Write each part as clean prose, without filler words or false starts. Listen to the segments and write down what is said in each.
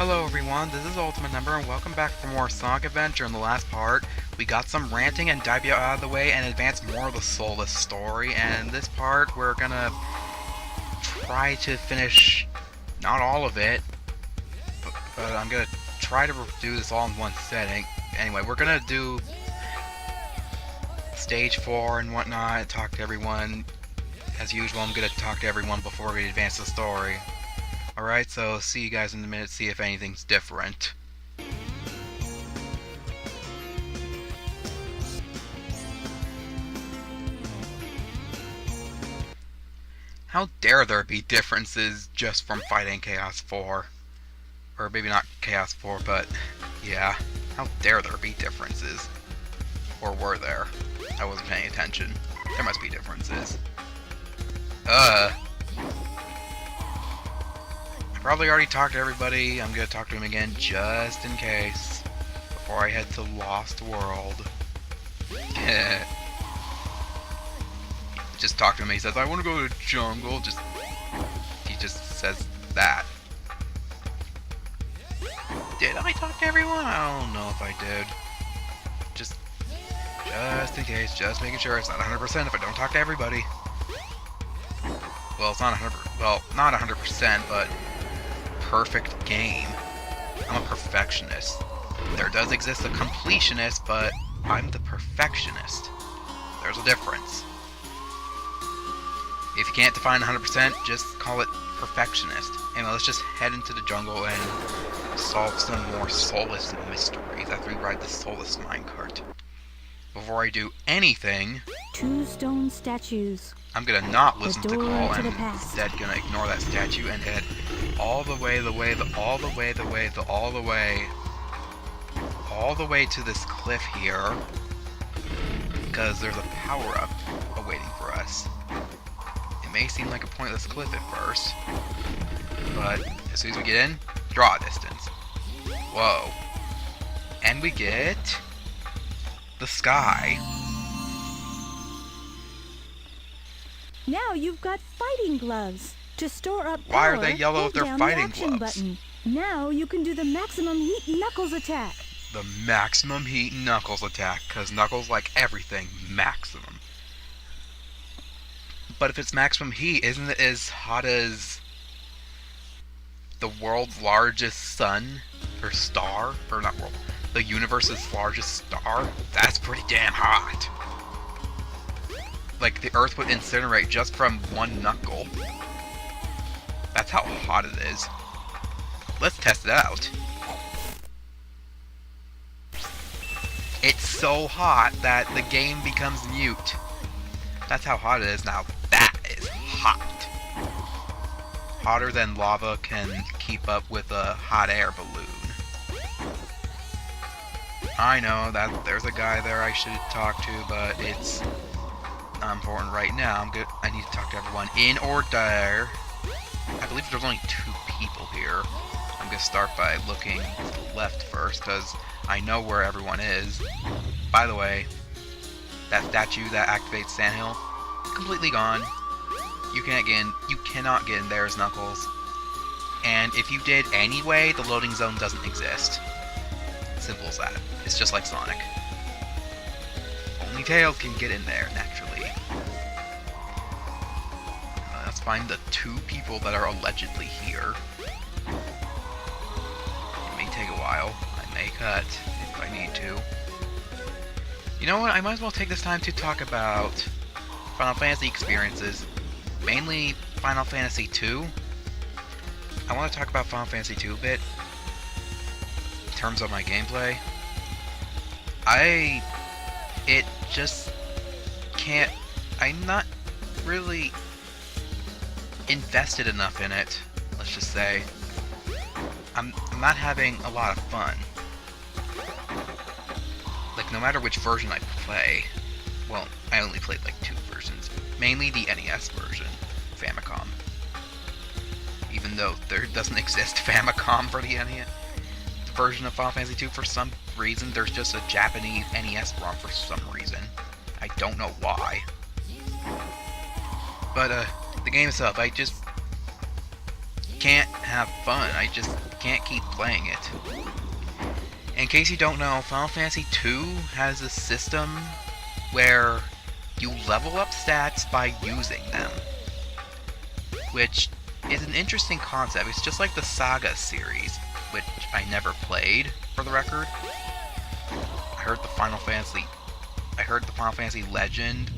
Hello everyone, this is Ultimate Number and welcome back for more Sonic Adventure. In the last part, we got some ranting and Daibyo out of the way and advanced more of the Soulless story, and in this part we're gonna try to finish, not all of it, but I'm gonna try to do this all in one setting. Anyway, we're gonna do Stage 4 and whatnot, talk to everyone. As usual, I'm gonna talk to everyone before we advance the story. Alright, so see you guys in a minute, see if anything's different. How dare there be differences just from fighting Chaos 4? Or maybe not Chaos 4, but yeah. How dare there be differences? Or were there? I wasn't paying attention. There must be differences. I probably already talked to everybody. I'm gonna talk to him again just in case. Before I head to Lost World. Just talk to him. He says, I want to go to the jungle. He just says that. Did I talk to everyone? I don't know if I did. Just in case. Just making sure it's not 100% if I don't talk to everybody. Well, it's not 100%. Well, not 100%, but perfect game. I'm a perfectionist. There does exist a completionist, but I'm the perfectionist. There's a difference. If you can't define 100%, just call it perfectionist. Anyway, let's just head into the jungle and solve some more Soulless mysteries after we ride the Soulless minecart. Before I do anything, Two stone statues. I'm gonna not listen to door Call to and the past. instead gonna ignore that statue and head all the way to this cliff here, because there's a power-up awaiting for us. It may seem like a pointless cliff at first, but as soon as we get in, draw distance. Whoa. And we get the sky. Now you've got fighting gloves. To store up power, Why are they yellow if hold they're down fighting the action gloves? button. Now you can do the maximum heat Knuckles attack. The maximum heat Knuckles attack, because Knuckles like everything maximum. But if it's maximum heat, isn't it as hot as the world's largest sun? Or star? Or not world. The universe's largest star? That's pretty damn hot. Like, the Earth would incinerate just from one knuckle. That's how hot it is. Let's test it out. It's so hot that the game becomes mute. That's how hot it is now. That is hot. Hotter than lava can keep up with a hot air balloon. I know that there's a guy there I should talk to, but it's not important right now. I need to talk to everyone in order. I believe there's only 2 people here. I'm gonna start by looking to the left first, because I know where everyone is. By the way, that statue that activates Sandhill, completely gone. You cannot get in there as Knuckles. And if you did anyway, the loading zone doesn't exist. Simple as that. It's just like Sonic. Only Tails can get in there, naturally. Let's find the 2 people that are allegedly here. It may take a while. I may cut if I need to. You know what? I might as well take this time to talk about Final Fantasy experiences. Mainly Final Fantasy II. I want to talk about Final Fantasy II a bit. In terms of my gameplay. It just can't... I'm not really invested enough in it, let's just say. I'm not having a lot of fun. Like, no matter which version I play, well, I only played like 2 versions. Mainly the NES version, Famicom. Even though there doesn't exist Famicom for the NES version of Final Fantasy II for some reason, there's just a Japanese NES ROM for some reason. I don't know why. But, the game itself, I just can't have fun. I just can't keep playing it. In case you don't know, Final Fantasy II has a system where you level up stats by using them, which is an interesting concept. It's just like the Saga series, which I never played, for the record. I heard the Final Fantasy Legend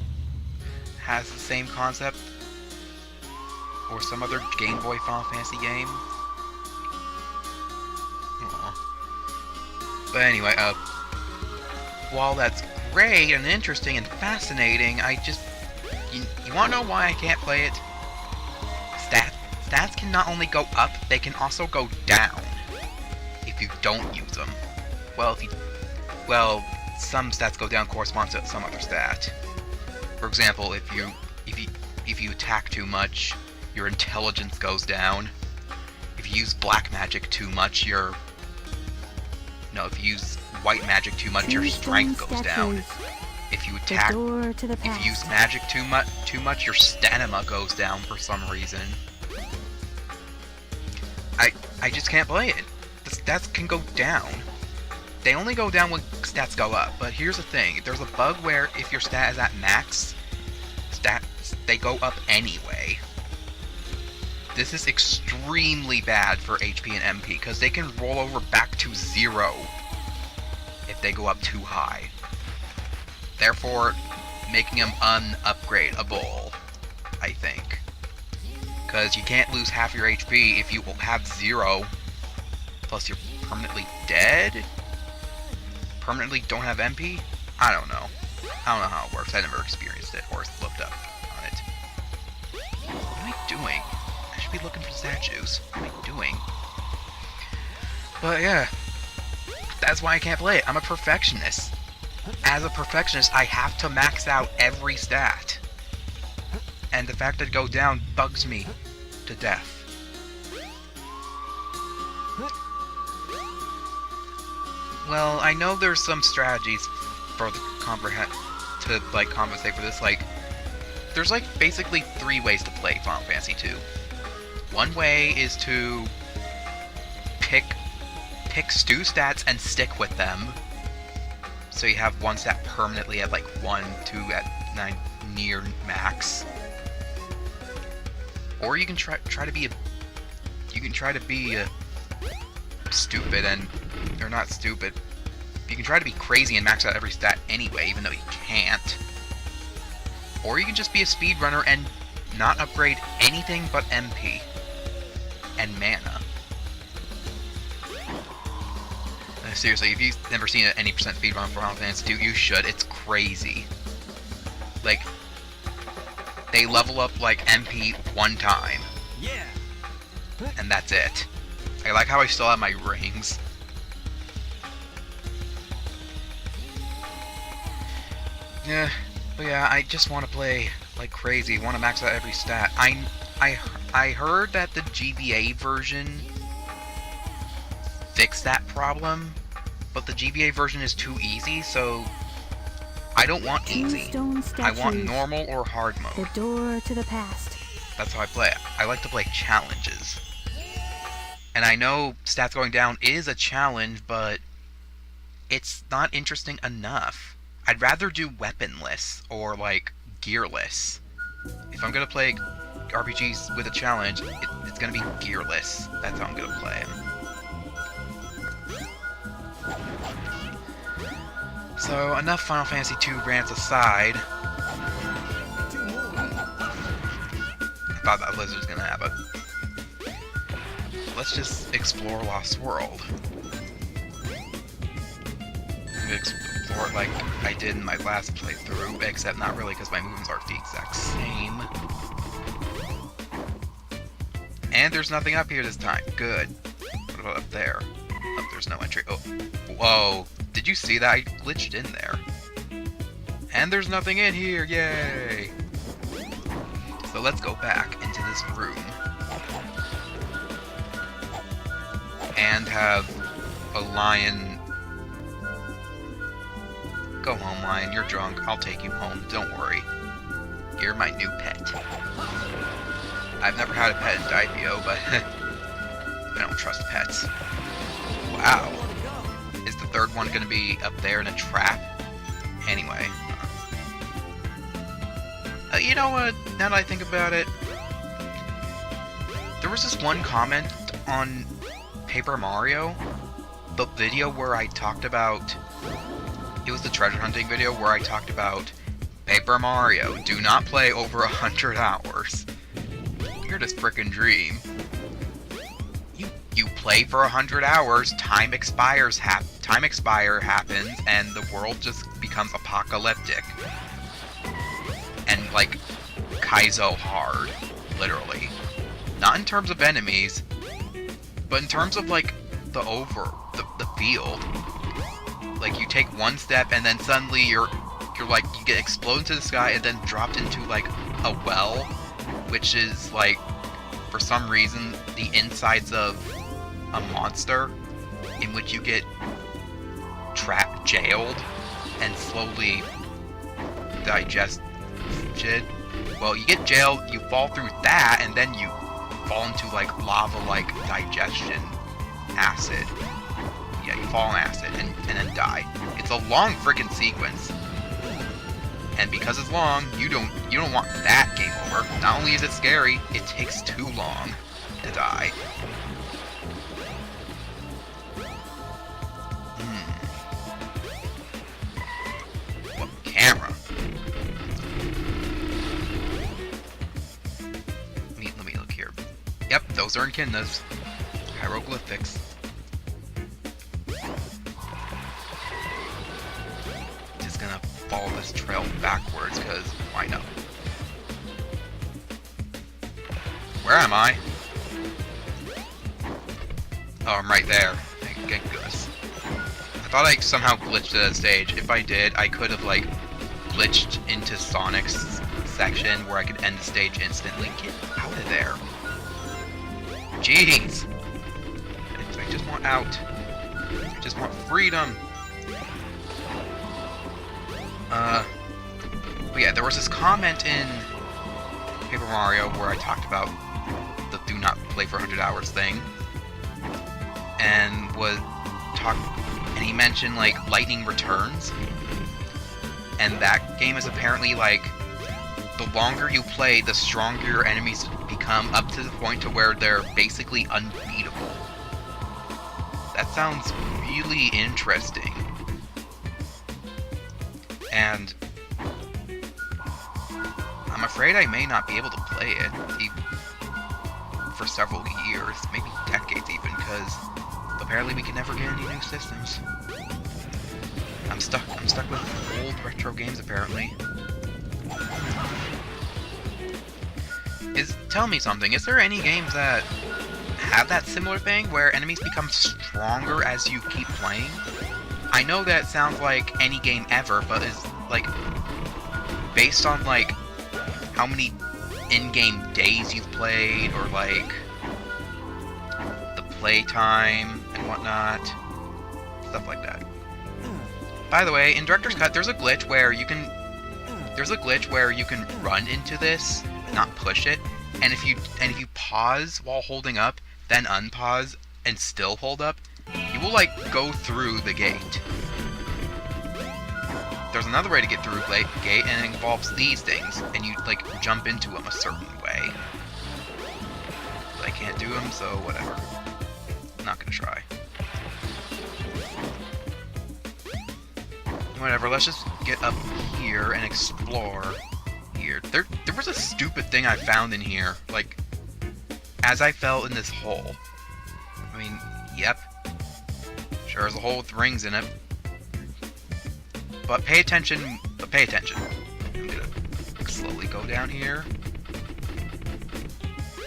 has the same concept, or some other Game Boy Final Fantasy game. Aww. But anyway, while that's great and interesting and fascinating, you wanna know why I can't play it? Stats can not only go up, they can also go down if you don't use them. Well, some stats go down correspond to some other stat. For example, if you attack too much, your intelligence goes down. If you use black magic too much, if you use white magic too much, your strength goes down. If you use magic too much, your stamina goes down for some reason. I just can't play it. The stats can go down. They only go down when stats go up, but here's the thing. There's a bug where if your stat is at max, stats, they go up anyway. This is extremely bad for HP and MP, because they can roll over back to 0 if they go up too high. Therefore, making them unupgradable, I think. Because you can't lose half your HP if you have 0, plus you're permanently dead? Permanently don't have MP? I don't know. I don't know how it works. I never experienced it or looked up on it. What am I doing? I should be looking for statues. What am I doing? But yeah, that's why I can't play it. I'm a perfectionist. As a perfectionist, I have to max out every stat. And the fact that it go down bugs me to death. Well, I know there's some strategies for the compensate for this. Like, there's basically 3 ways to play Final Fantasy II. One way is to pick stew stats and stick with them. So you have one stat permanently at 1, 2 at 9 near max. Or you can try to be stupid and or not stupid. You can try to be crazy and max out every stat anyway, even though you can't. Or you can just be a speedrunner and not upgrade anything but MP and mana. Seriously, if you've never seen any percent speedrun for Final Fantasy II, you should. It's crazy. They level up MP 1 time. Yeah. And that's it. I like how I still have my rings. Yeah, but yeah, I just want to play like crazy. Want to max out every stat. I heard that the GBA version fixed that problem, but the GBA version is too easy, so I don't want easy. I want normal or hard mode. The door to the past. That's how I play it. I like to play challenges. And I know stats going down is a challenge, but it's not interesting enough. I'd rather do weaponless or gearless. If I'm gonna play RPGs with a challenge, it's gonna be gearless. That's how I'm gonna play them. So, enough Final Fantasy II rants aside. I thought that Blizzard was gonna have it. Let's just explore Lost World. Explore it like I did in my last playthrough, except not really because my movements are the exact same. And there's nothing up here this time. Good. What about up there? Oh, there's no entry. Oh, whoa. Did you see that? I glitched in there. And there's nothing in here. Yay! So let's go back into this room. And have a lion... Go home, lion. You're drunk. I'll take you home. Don't worry. You're my new pet. I've never had a pet in Daipyo, but I don't trust pets. Wow. Is the third one gonna be up there in a trap? Anyway. You know what? Now that I think about it, there was this one comment on Paper Mario, the video where I talked about... It was the treasure hunting video where I talked about Paper Mario, do not play over 100 hours. You're just frickin' dream. You play for 100 hours, time expire happens, and the world just becomes apocalyptic. And, like, Kaizo hard, literally. Not in terms of enemies, but in terms of, like, the field. Like, you take one step, and then suddenly you're like, you get exploded into the sky, and then dropped into, like, a well, which is, like, for some reason, the insides of a monster, in which you get jailed, and slowly digested. Well, you get jailed, you fall through that, and then you fall into, like, lava-like digestion acid. Yeah, you fall in acid, and then die. It's a long freaking sequence. And because it's long, you don't want that game over. Not only is it scary, it takes too long to die. What camera? Let me look here. Yep, those are echidnas. Hieroglyphics. Just gonna follow this trail backwards, because why not? Where am I? Oh, I'm right there. Thank goodness. I thought I somehow glitched to that stage. If I did, I could have, like, glitched into Sonic's section where I could end the stage instantly. Get out of there. Jeez! I just want out. I just want freedom. But yeah, there was this comment in Paper Mario where I talked about the do not play for 100 hours thing. And he mentioned, like, Lightning Returns. And that game is apparently, like, the longer you play, the stronger your enemies become, up to the point to where they're basically unbeatable. That sounds really interesting. And I'm afraid I may not be able to play it for several years, maybe decades even, because apparently we can never get any new systems. I'm stuck with old retro games apparently. Tell me something, is there any games that have that similar thing where enemies become stronger as you keep playing? I know that sounds like any game ever, but is, like, based on, like, how many in-game days you've played, or, like, the playtime and whatnot, stuff like that. By the way, in Director's Cut, there's a glitch where you can run into this, not push it, and if you pause while holding up, then unpause and still hold up, you will, like, go through the gate. There's another way to get through the gate, and it involves these things, and you, like, jump into them a certain way. But I can't do them, so whatever. I'm not gonna try. Whatever, let's just get up here and explore here. There was a stupid thing I found in here, like, as I fell in this hole. I mean, yep. Sure, there's a hole with rings in it. But pay attention. I'm gonna slowly go down here.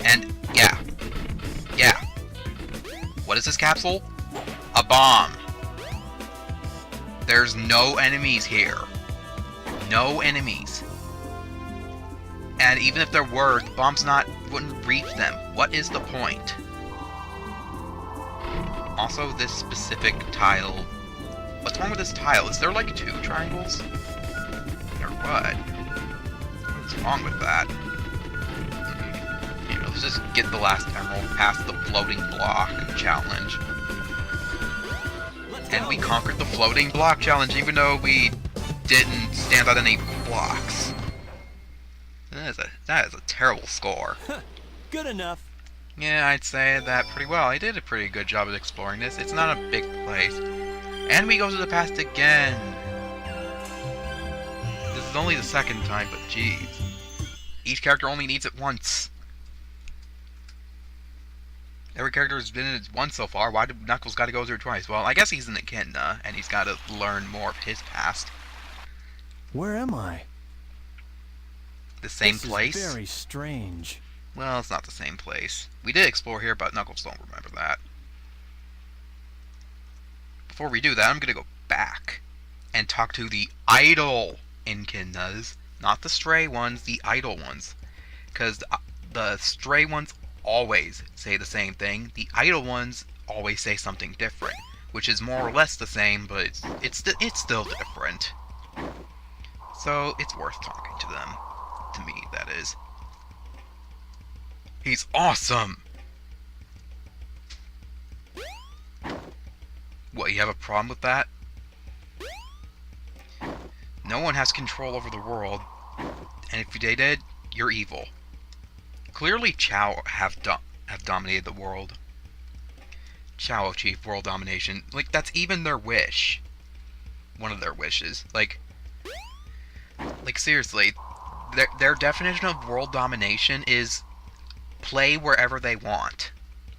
And, yeah. What is this capsule? A bomb. There's no enemies here. No enemies. And even if there were, the bombs wouldn't reach them. What is the point? Also, this specific tile. What's wrong with this tile? Is there, like, 2 triangles? Or what? What's wrong with that? Can't really Let's just get the last emerald past the floating block challenge. And we conquered the floating block challenge even though we didn't stand on any blocks. That is a terrible score. Good enough. Yeah, I'd say that pretty well. I did a pretty good job of exploring this. It's not a big place. And we go to the past again. This is only the second time, but geez. Each character only needs it once. Every character has been in it once so far. Why did Knuckles got to go through it twice? Well, I guess he's an Echidna, and he's got to learn more of his past. Where am I? The same This place? is very strange. Well, it's not the same place. We did explore here, but Knuckles don't remember that. Before we do that, I'm gonna go back and talk to the idle Echidnas. Not the stray ones, the idle ones. Because the stray ones always say the same thing. The idle ones always say something different. Which is more or less the same, but it's still different. So, it's worth talking to them. To me, that is. He's awesome! What, you have a problem with that? No one has control over the world, and if they did, you're evil. Clearly Chao have dominated the world. Chao achieved world domination. Like, that's even their wish. One of their wishes. Like seriously, their definition of world domination is play wherever they want.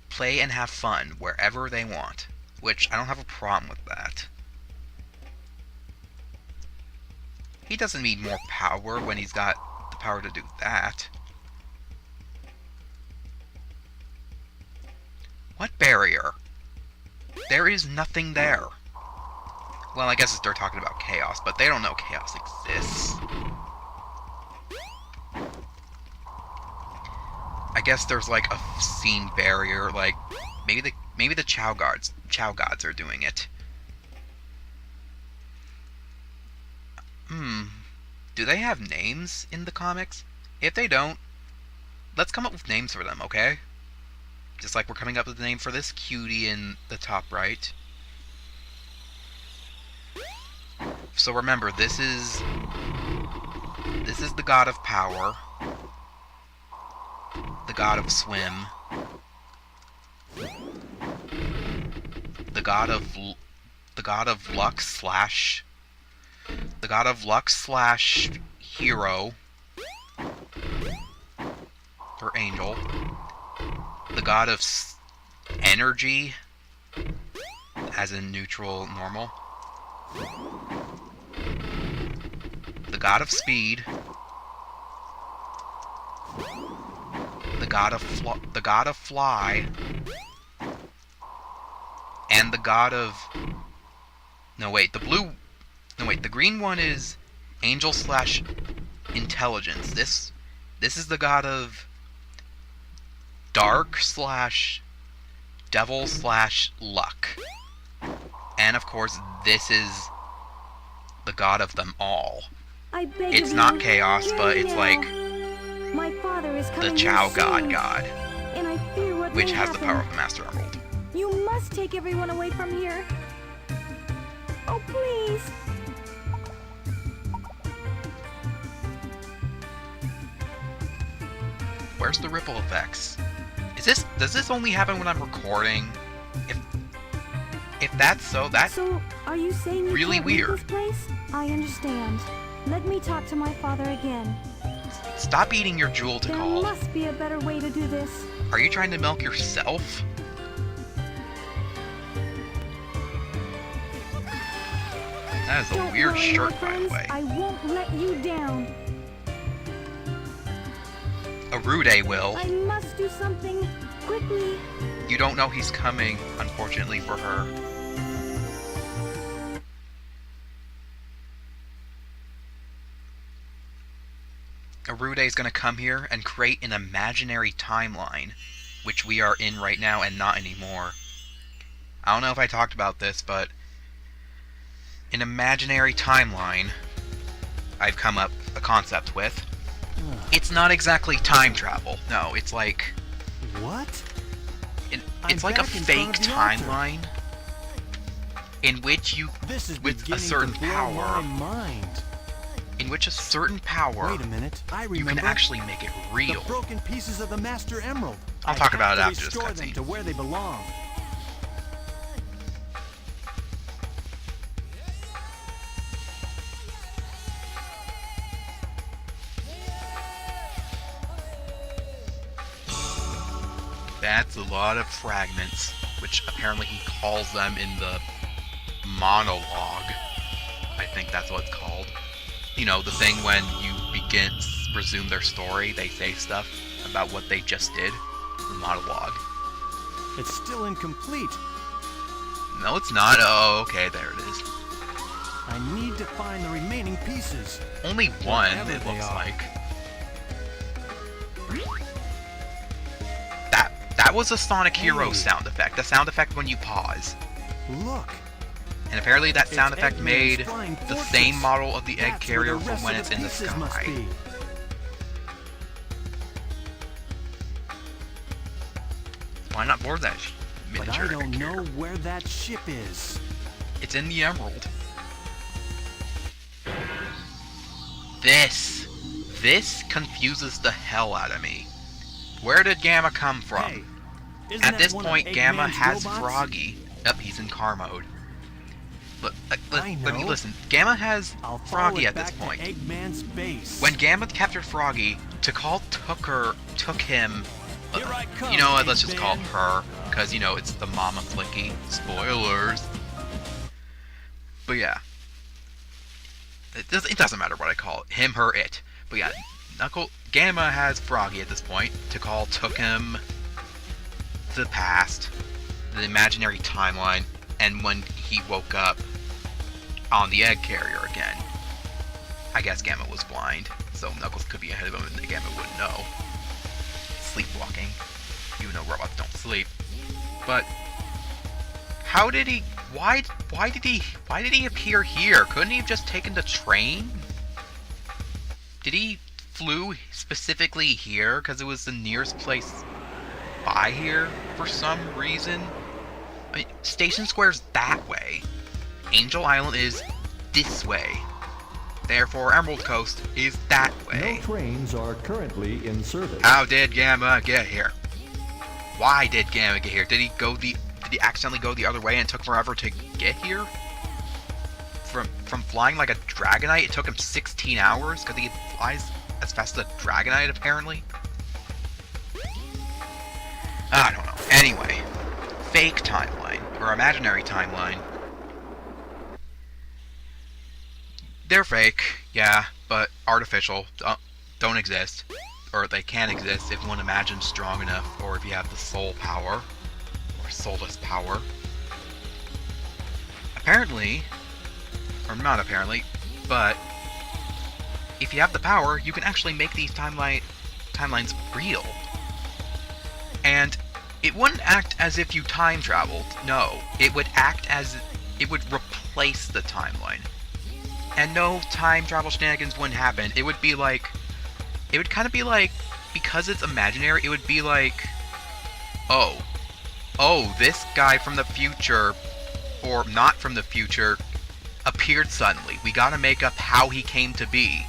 Play and have fun wherever they want. Which, I don't have a problem with that. He doesn't need more power when he's got the power to do that. What barrier? There is nothing there. Well, I guess they're talking about chaos, but they don't know chaos exists. I guess there's like a scene barrier, like maybe the Chao gods are doing it. Do they have names in the comics? If they don't, let's come up with names for them, okay? Just like we're coming up with a name for this cutie in the top right. So remember, this is the god of power, the god of swim, the god of luck slash hero or angel, the god of energy, as in neutral, normal, the god of speed, the god of fly, and the god of the green one is angel slash intelligence. This is the god of dark slash devil slash luck. And of course, this is the god of them all. I beg It's of not you, chaos, hear but me it's now. like My father is the coming Chao here soon, god, and I fear what which may has the happen. power of the Master Emerald. You must take everyone away from here. Oh, please. Where's the ripple effects? Does this only happen when I'm recording? If that's so, that's So, are you saying you really can't leave weird. this place? I understand. Let me talk to my father again. Stop eating your jewel to There call. must be a better way to do this. Are you trying to milk yourself? That is a Don't weird worry, shirt, my by the friends. way. I won't let you down. Arude will. I must do something quickly. You don't know he's coming, unfortunately for her. Arude is going to come here and create an imaginary timeline, which we are in right now and not anymore. I don't know if I talked about this, but an imaginary timeline I've come up a concept with. It's not exactly time travel. No, it's like What? It's I'm like a back in fake front of the altar. timeline in which you, This is with a beginning certain to blow power, my mind. in which a certain power, Wait a minute. I you remember. can actually make it real. The broken pieces of the Master Emerald. I'll I talk have about it to after this restore them cutscene. to where they belong. That's a lot of fragments, which apparently he calls them in the monologue. I think that's what it's called. You know, the thing when you resume their story, they say stuff about what they just did. The monologue. It's still incomplete. No, it's not. Oh, okay, there it is. I need to find the remaining pieces. Only one, Wherever it they looks are. like. That was a Sonic Hero Hey. sound effect. The sound effect when you pause. Look. And apparently that It's sound effect Eggman's made flying the fortress. same model of the egg That's where carrier the from rest when of it's the in the pieces must sky. be. Why not board that But miniature I don't egg know carrier? where that ship is. It's in the Emerald. This confuses the hell out of me. Where did Gamma come from? Hey, isn't At that this one of point, Gamma Eggman's has robots? Froggy. Yep, he's in car mode. Let me know. listen. Gamma has I'll follow Froggy it at this back point. to Eggman's base. When Gamma captured Froggy, Tikal took him. Here I come, You know what? Let's just call Eggman. her, because you know it's the Mama Flicky. Spoilers. But yeah, it doesn't matter what I call it. Him, her, it. But yeah, Gamma has Froggy at this point. Tikal took him to the past, the imaginary timeline, and when he woke up on the egg carrier again, I guess Gamma was blind, so Knuckles could be ahead of him and Gamma wouldn't know. Sleepwalking. You know robots don't sleep. But how did he? Why did he appear here? Couldn't he have just taken the train? Did he flew specifically here because it was the nearest place by here for some reason? I mean, Station Square's that way. Angel Island is this way. Therefore, Emerald Coast is that way. No trains are currently in service. How did Gamma get here? Why did Gamma get here? Did he accidentally go the other way and it took forever to get here? From flying like a Dragonite, it took him 16 hours because he flies as fast as a Dragonite, apparently. I don't know. Anyway, fake timeline or imaginary timeline. They're fake, yeah, but artificial. Don't exist. Or they can exist if one imagines strong enough, or if you have the soul power, or soulless power. Apparently, or not apparently, but if you have the power, you can actually make these timelines real. And it wouldn't act as if you time traveled. No, it would act as it would replace the timeline. And no time travel shenanigans wouldn't happen. It would be like, it would kind of be like, because it's imaginary, it would be like, oh, this guy from the future, or not from the future, appeared suddenly. We gotta make up how he came to be.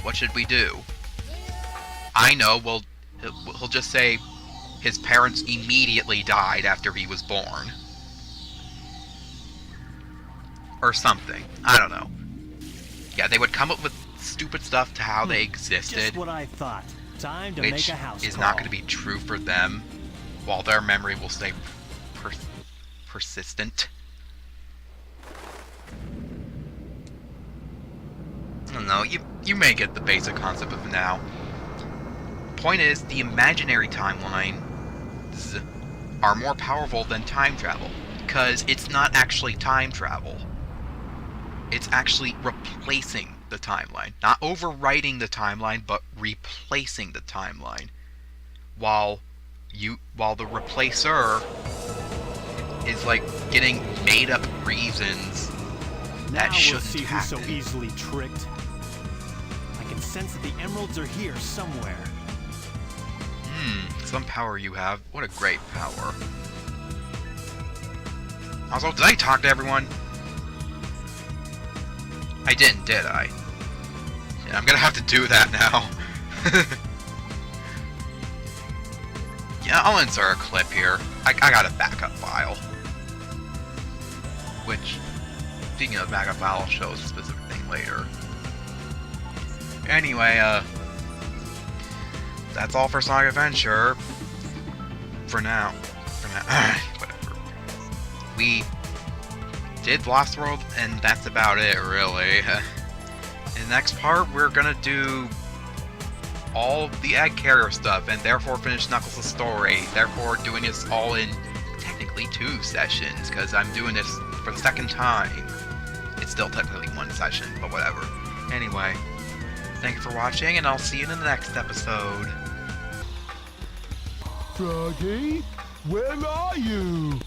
What should we do? I know, well, he'll just say his parents immediately died after he was born. Or something. I don't know. Yeah, they would come up with stupid stuff to how they existed, Just what I thought. Time to make which a house is call. not going to be true for them, while their memory will stay persistent. I don't know, you may get the basic concept of it now. Point is, the imaginary timelines are more powerful than time travel, because it's not actually time travel. It's actually replacing the timeline. Not overwriting the timeline, but replacing the timeline. While the replacer is like getting made up reasons Now that we'll shouldn't see who's happen. so easily tricked. I can sense that the emeralds are here somewhere. Some power you have. What a great power. Also, did I talk to everyone? I didn't, did I? Yeah, I'm gonna have to do that now. Yeah, I'll insert a clip here. I got a backup file. Which, speaking of backup file, I'll show a specific thing later. Anyway, that's all for Sonic Adventure. For now. Whatever. We did Lost World, and that's about it, really. In the next part, we're gonna do all the egg carrier stuff, and therefore finish Knuckles' story. Therefore, doing this all in technically 2 sessions, because I'm doing this for the second time. It's still technically 1 session, but whatever. Anyway, thank you for watching, and I'll see you in the next episode. Froggy, where are you?